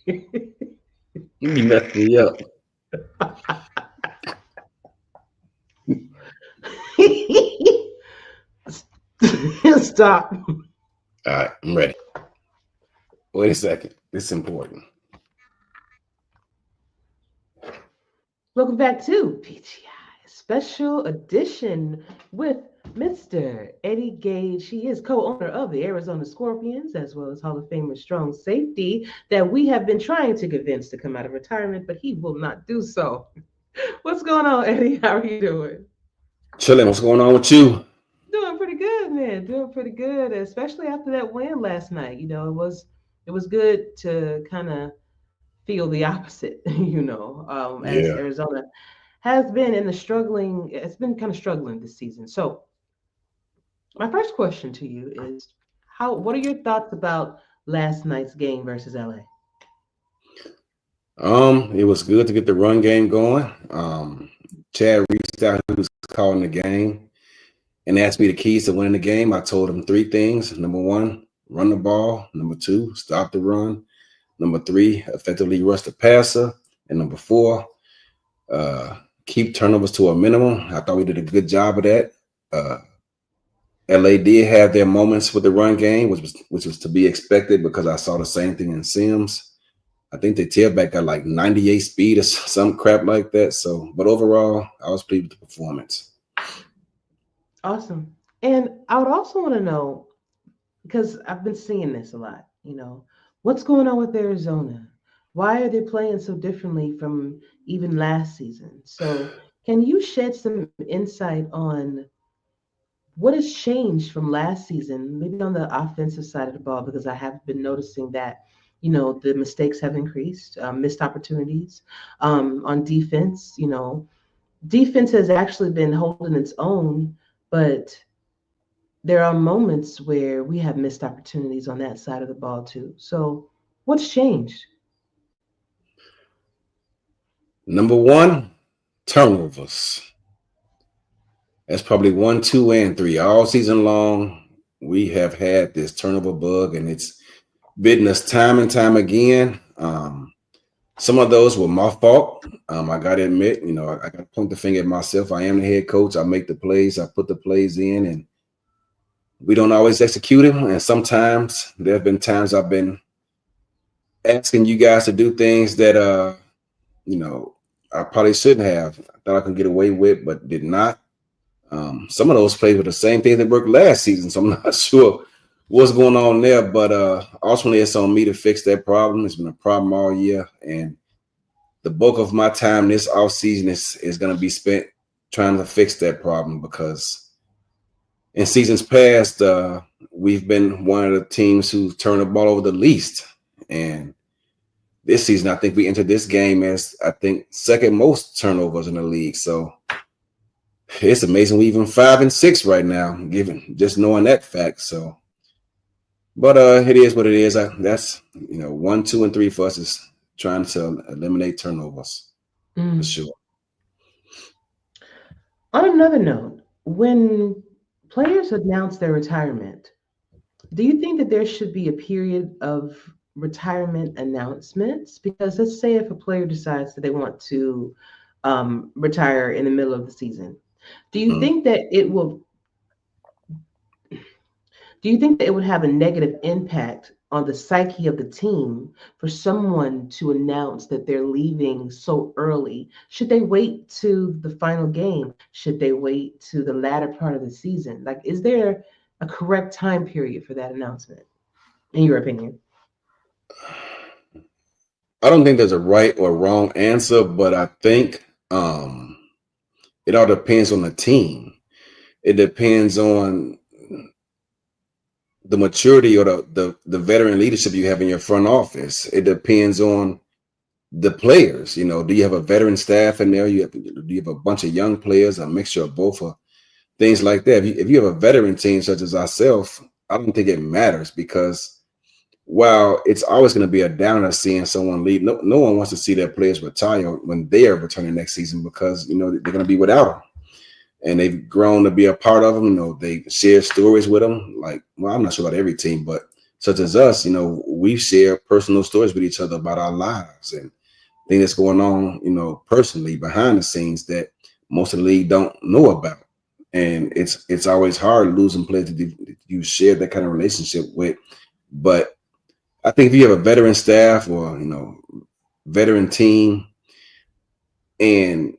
You messed me up. Stop. All right, I'm ready. Wait a second. This is important. Welcome back to PGI Special Edition with Mr. Eddie Gage. He is co owner of the Arizona Scorpions, as well as Hall of Famer strong safety that we have been trying to convince to come out of retirement, but he will not do so. What's going on, Eddie? How are you doing? Chilling. What's going on with you? Doing pretty good, man. Doing pretty good, especially after that win last night. It was good to kind of feel the opposite, as Yeah. Arizona has been in the struggling, it's been kind of struggling this season. So, my first question to you is what are your thoughts about last night's game versus LA? It was good to get the run game going. Chad reached out, who was calling the game, and asked me the keys to winning the game. I told him three things. Number one, run the ball. Number two, stop the run. Number three, effectively rush the passer. And number four, uh, keep turnovers to a minimum. I thought we did a good job of that. Uh, LA did have their moments with the run game, which was to be expected because I saw the same thing in Sims. I think the tailback got like 98 speed or some crap like that. So, but overall, I was pleased with the performance. Awesome. And I would also want to know, because I've been seeing this a lot, what's going on with Arizona? Why are they playing so differently from even last season? So, can you shed some insight on what has changed from last season, maybe on the offensive side of the ball, because I have been noticing that, the mistakes have increased, missed opportunities on defense. Defense has actually been holding its own, but there are moments where we have missed opportunities on that side of the ball too. So, what's changed? Number one, turnovers. That's probably one, two, and three. All season long, we have had this turnover bug, and it's bitten us time and time again. Some of those were my fault. I got to admit, I got to point the finger at myself. I am the head coach. I make the plays. I put the plays in, and we don't always execute them. And sometimes there have been times I've been asking you guys to do things that, you know, I probably shouldn't have. I thought I could get away with, but did not. Some of those plays were the same things that worked last season, so I'm not sure what's going on there. But ultimately, it's on me to fix that problem. It's been a problem all year, and the bulk of my time this off season is going to be spent trying to fix that problem because in seasons past, we've been one of the teams who turned the ball over the least, and this season, I think we entered this game as I think second most turnovers in the league. So it's amazing we even 5-6 right now, given just knowing that fact. So, but it is what it is. That's 1, 2, and 3 for us is trying to eliminate turnovers for Mm. sure. On another note, when players announce their retirement, do you think that there should be a period of retirement announcements? Because let's say if a player decides that they want to retire in the middle of the season, do you Mm. think that it will Do you think that it would have a negative impact on the psyche of the team for someone to announce that they're leaving so early? Should they wait to the final game? Should they wait to the latter part of the season? Like, is there a correct time period for that announcement, in your opinion? I don't think there's a right or wrong answer, but I think it all depends on the team. It depends on the maturity or the veteran leadership you have in your front office. It depends on the players. Do you have a veteran staff in there? Do you have a bunch of young players, a mixture of both, or things like that? If you have a veteran team such as ourselves, I don't think it matters because while it's always going to be a downer seeing someone leave, no one wants to see their players retire when they are returning next season because they're going to be without them and they've grown to be a part of them. They share stories with them. Like, well, I'm not sure about every team, but such as us, we share personal stories with each other about our lives and things that's going on, personally behind the scenes that most of the league don't know about. And it's always hard losing players that you share that kind of relationship with. But I think if you have a veteran staff or veteran team, and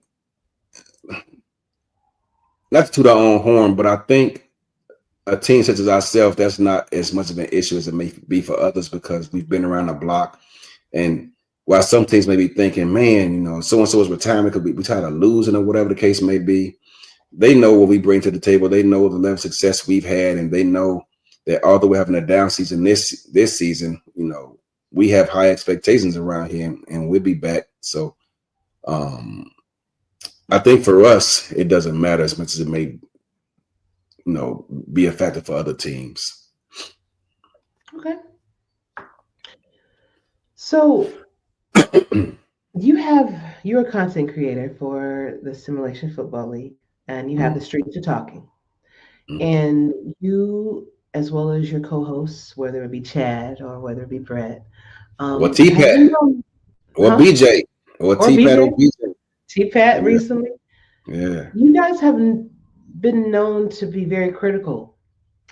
not to toot our own horn, but I think a team such as ourselves, that's not as much of an issue as it may be for others because we've been around the block. And while some teams may be thinking, man, so and so's retirement could be we tired of losing or whatever the case may be, they know what we bring to the table. They know the level of success we've had, and they know that although we're having a down season this season, we have high expectations around here, and we'll be back. So I think for us, it doesn't matter as much as it may, be a factor for other teams. Okay. So you're a content creator for the Simulation Football League, and you have the Streets to Talking. And you, as well as your co-hosts, whether it be Chad or whether it be Brett, Or have T-Pat, been known, or huh? BJ, or Or T-Pat, or BJ, BJ. T-Pat Yeah. recently. Yeah. You guys have been known to be very critical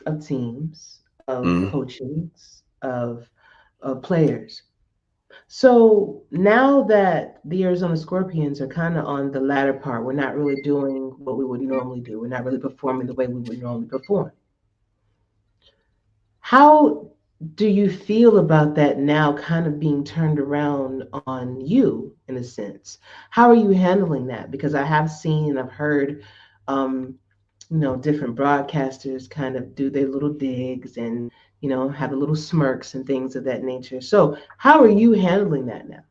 of teams, of Mm-hmm. coachings, of players. So now that the Arizona Scorpions are kind of on the latter part, we're not really doing what we would normally do. We're not really performing the way we would normally perform. How do you feel about that now kind of being turned around on you in a sense? How are you handling that? Because I have seen and I've heard different broadcasters kind of do their little digs and have the little smirks and things of that nature. So how are you handling that now?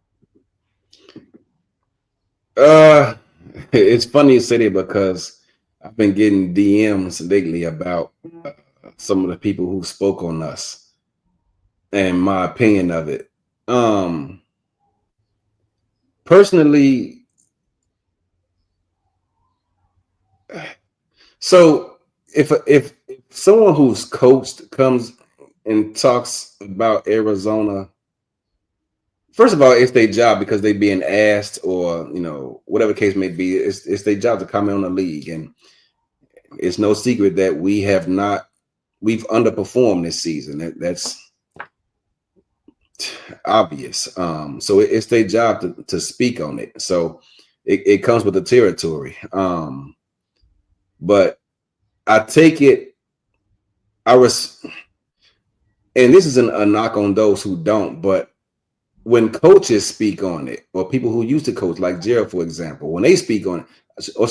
It's funny you say that because I've been getting DMs lately about some of the people who spoke on us and my opinion of it. Personally, so if someone who's coached comes and talks about Arizona, first of all, it's their job because they being asked, or whatever case may be, it's their job to comment on the league, and it's no secret that we've underperformed this season. That's obvious. So it's their job to speak on it. So it comes with the territory. But I take it, and this isn't a knock on those who don't, but when coaches speak on it, or people who used to coach, like Gerald, for example, when they speak on it, or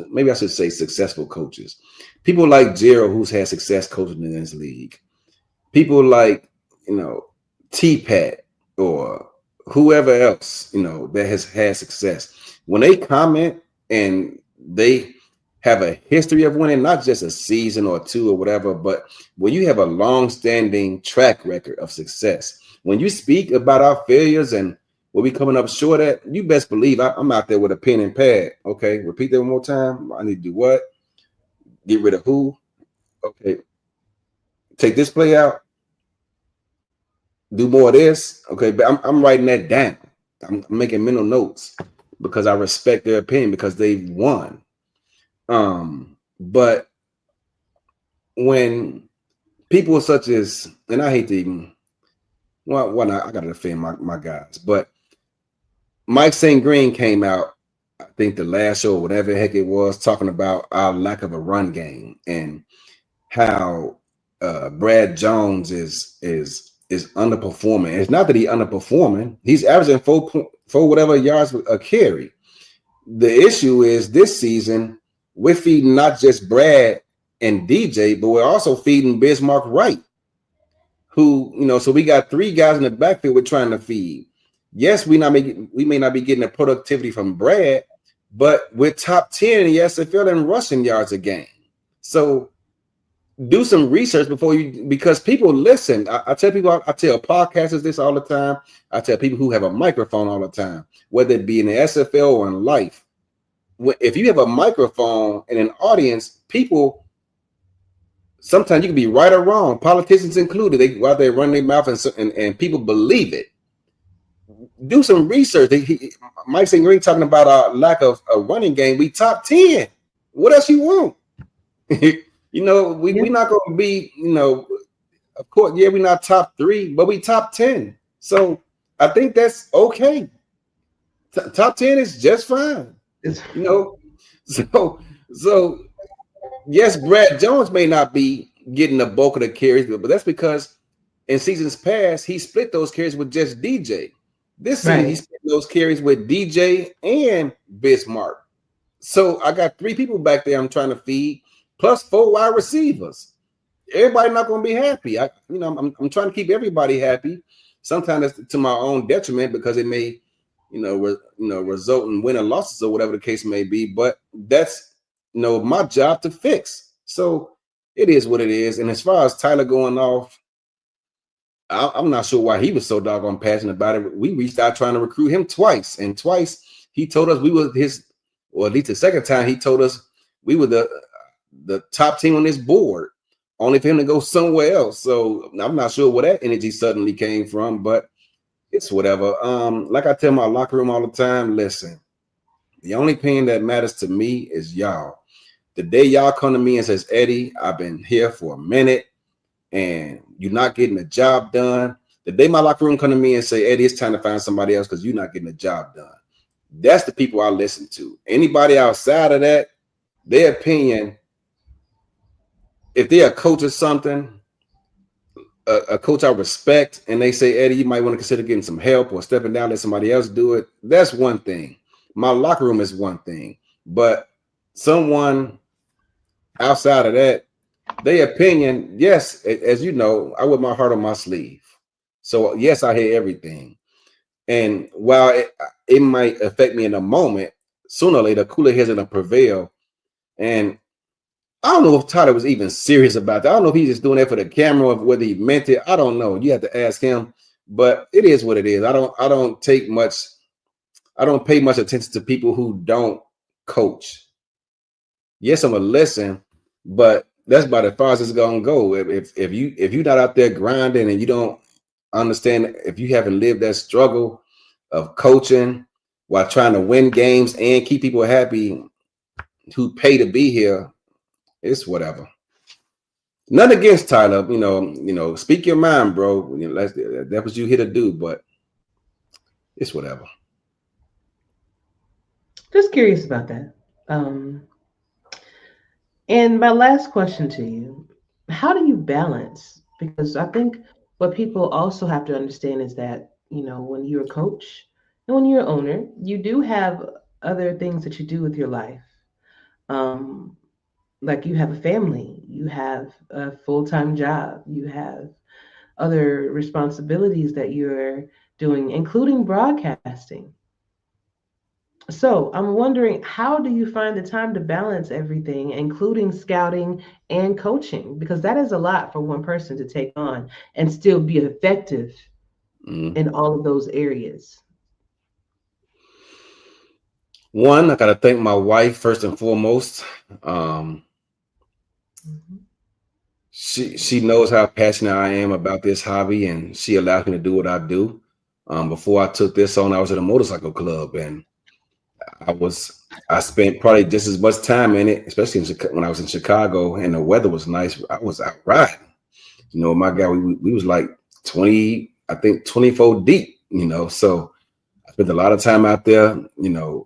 maybe I should say successful coaches, people like Gerald, who's had success coaching in this league, people like, T-Pat or whoever else, that has had success, when they comment and they have a history of winning, not just a season or two or whatever, but when you have a long-standing track record of success, when you speak about our failures and what we coming up short at, you best believe I'm out there with a pen and pad. Okay, repeat that one more time. I need to do what? Get rid of who? Okay, take this play out. Do more of this. Okay, but I'm writing that down. I'm making mental notes because I respect their opinion because they've won. But when people such as, and I hate to even, well, why not? I gotta defend my guys, but Mike St. Green came out, I think the last show, whatever the heck it was, talking about our lack of a run game and how Brad Jones is underperforming. It's not that he's underperforming; he's averaging four whatever yards a carry. The issue is this season we're feeding not just Brad and DJ, but we're also feeding Bismarck Wright, who, so we got three guys in the backfield we're trying to feed. Yes, we may not be getting the productivity from Brad, but we're top 10 in the SFL in rushing yards a game. So do some research because people listen. I tell people, I tell podcasters this all the time. I tell people who have a microphone all the time, whether it be in the SFL or in life. If you have a microphone and an audience, people sometimes you can be right or wrong, politicians included. They while they run their mouth and people believe it. Do some research. Mike St. Green talking about our lack of a running game. We top 10. What else you want? We Yeah. not going to be, of course, yeah, we're not top 3, but we top 10. So I think that's okay. Top 10 is just fine. It's You know, so so yes, Brad Jones may not be getting the bulk of the carries, but that's because in seasons past he split those carries with just DJ. This season he right. split those carries with DJ and Bismarck. So I got 3 people back there I'm trying to feed, plus 4 wide receivers. Everybody not going to be happy. I'm trying to keep everybody happy. Sometimes it's to my own detriment because it may, result in win or losses or whatever the case may be. But that's my job to fix. So it is what it is. And as far as Tyler going off, I'm not sure why he was so doggone passionate about it. We reached out trying to recruit him twice, and twice he told us we were his, or at least the second time he told us we were the top team on this board, only for him to go somewhere else. So I'm not sure where that energy suddenly came from, but it's whatever. Like I tell my locker room all the time, listen, the only opinion that matters to me is y'all. The day y'all come to me and says, Eddie, I've been here for a minute and you're not getting the job done. The day my locker room come to me and say, Eddie, it's time to find somebody else because you're not getting the job done. That's the people I listen to. Anybody outside of that, their opinion, if they're a coach or something, a coach I respect, and they say, Eddie, you might want to consider getting some help or stepping down, let somebody else do it. That's one thing. My locker room is one thing. But someone outside of that, their opinion, yes, as you know, I wear my heart on my sleeve. So yes, I hear everything. And while it might affect me in a moment, sooner or later, cooler heads are gonna prevail. And I don't know if Tyler was even serious about that. I don't know if he's just doing that for the camera or whether he meant it. I don't know. You have to ask him. But it is what it is. I don't pay much attention to people who don't coach. Yes, I'm gonna listen, but that's about as far as it's gonna go. If you're not out there grinding and you don't understand, if you haven't lived that struggle of coaching while trying to win games and keep people happy who pay to be here, it's whatever. Nothing against Tyler, speak your mind, bro. That's what you here to do, but it's whatever. Just curious about that. Um, and my last question to you, how do you balance? Because I think what people also have to understand is that, when you're a coach and when you're an owner, you do have other things that you do with your life. Um, like you have a family, you have a full-time job, you have other responsibilities that you're doing, including broadcasting. So I'm wondering, how do you find the time to balance everything, including scouting and coaching? Because that is a lot for one person to take on and still be effective Mm. in all of those areas. One, I gotta thank my wife first and foremost. Um, Mhm. she knows how passionate I am about this hobby, and she allows me to do what I do. Before I took this on, I was at a motorcycle club, and I spent probably just as much time in it, especially when I was in Chicago and the weather was nice. I was out riding. My guy, we was like 20, I think 24 deep. So I spent a lot of time out there,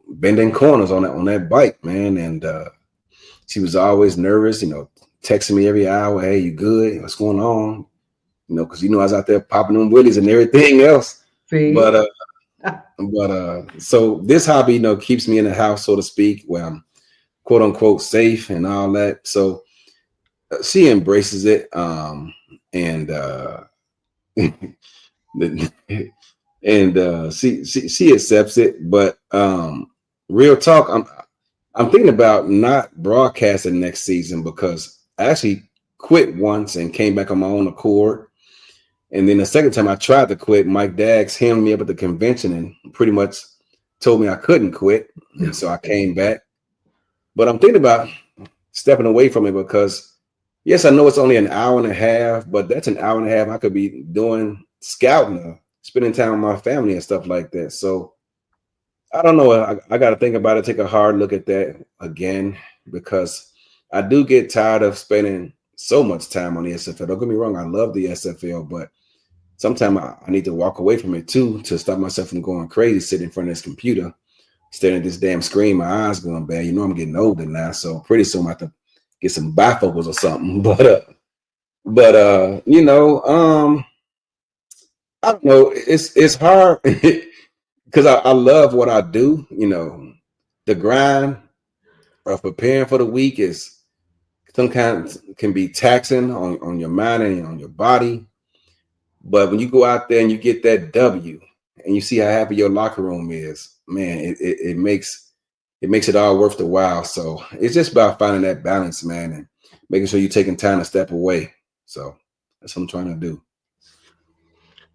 bending corners on that bike, man. And she was always nervous, texting me every hour, hey, you good? What's going on? Because I was out there popping them willies and everything else. But See? so this hobby, keeps me in the house, so to speak, where I'm quote unquote safe and all that. So she embraces it, and she accepts it. But real talk, I'm thinking about not broadcasting next season because I actually quit once and came back on my own accord. And then the second time I tried to quit, Mike Daggs hemmed me up at the convention and pretty much told me I couldn't quit. And so I came back. But I'm thinking about stepping away from it because, Yes, I know it's only an hour and a half, but that's an hour and a half I could be doing scouting, spending time with my family and stuff like that. So I don't know. I got to think about it, take a hard look at that again, because I do get tired of spending so much time on the SFL. Don't get me wrong, I love the SFL, but sometimes I need to walk away from it too to stop myself from going crazy sitting in front of this computer, staring at this damn screen. My eyes going bad. You know, I'm getting older now, so pretty soon I have to get some bifocals or something. But you know, I don't know. It's hard because I love what I do. You know, the grind of preparing for the week is sometimes can be taxing on your mind and on your body. But when you go out there and you get that W and you see how happy your locker room is, man, it makes it all worth the while. So it's just about finding that balance, man, and making sure you're taking time to step away. So that's what I'm trying to do.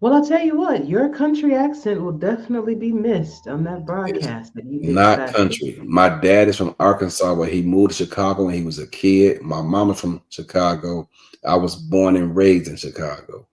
Well, I'll tell you what, your country accent will definitely be missed on that It's broadcast that you did this not afternoon. country. My dad is from Arkansas, where he moved to Chicago when he was a kid. My mama's from Chicago. I was born and raised in Chicago,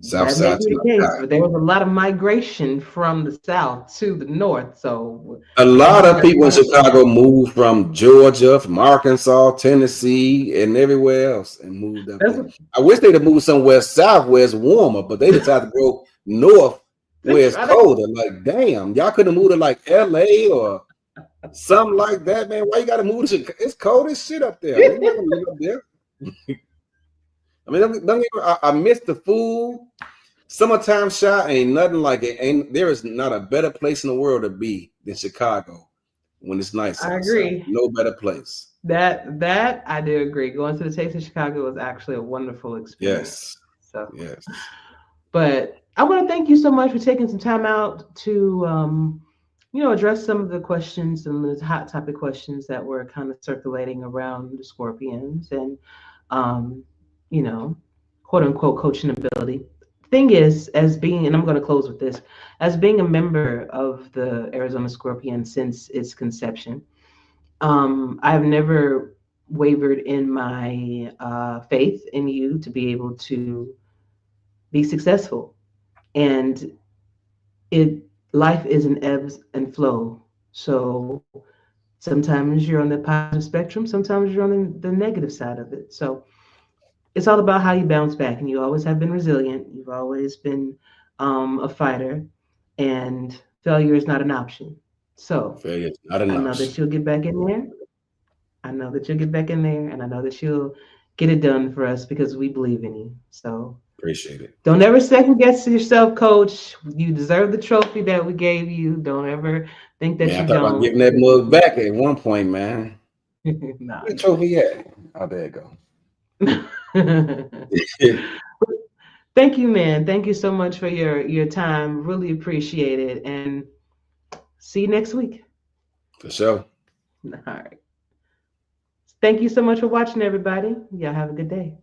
South That may Side to be my the case, side. but there was a lot of migration from the south to the north. So A you lot hear of a people in lot of Chicago moved from Georgia, from Arkansas, Tennessee, and everywhere else, and moved up that's there. I wish they'd have moved somewhere south where it's warmer, but they decided to go north to where it's try to. colder. Like, damn, y'all could have moved to like LA or something like that, man. Why you got to move to Chicago? It's cold as shit up there. You're not gonna live up there. I mean, I miss the food. Summertime shot ain't nothing like it. Ain't there is not a better place in the world to be than Chicago when it's nice I outside. agree. No better place. That I do agree. Going to the Taste of Chicago was actually a wonderful experience. Yes, So, yes. but I want to thank you so much for taking some time out to, address some of the questions, some of the hot topic questions that were kind of circulating around the Scorpions and, um, you know, quote unquote coaching ability. Thing is, as being, and I'm going to close with this, as being a member of the Arizona Scorpions since its conception, I've never wavered in my faith in you to be able to be successful. And it life is an ebbs and flow. So sometimes you're on the positive spectrum, sometimes you're on the negative side of it. So it's all about how you bounce back. And you always have been resilient. You've always been a fighter, and failure is not an option. So Failure is not I an know that option. you'll get back in there. I know that you'll get back in there, and I know that you'll get it done for us because we believe in you. So Appreciate it. don't ever second guess yourself, coach. You deserve the trophy that we gave you. Don't ever think that Man, I you thought about don't giving that because mug back at one point, man. you nah, Where the trophy at? Oh, there it go. nah. Thank you, man. Thank you so much for your time. Really appreciate it. And see you next week. For sure. All right. Thank you so much for watching, everybody. Y'all have a good day.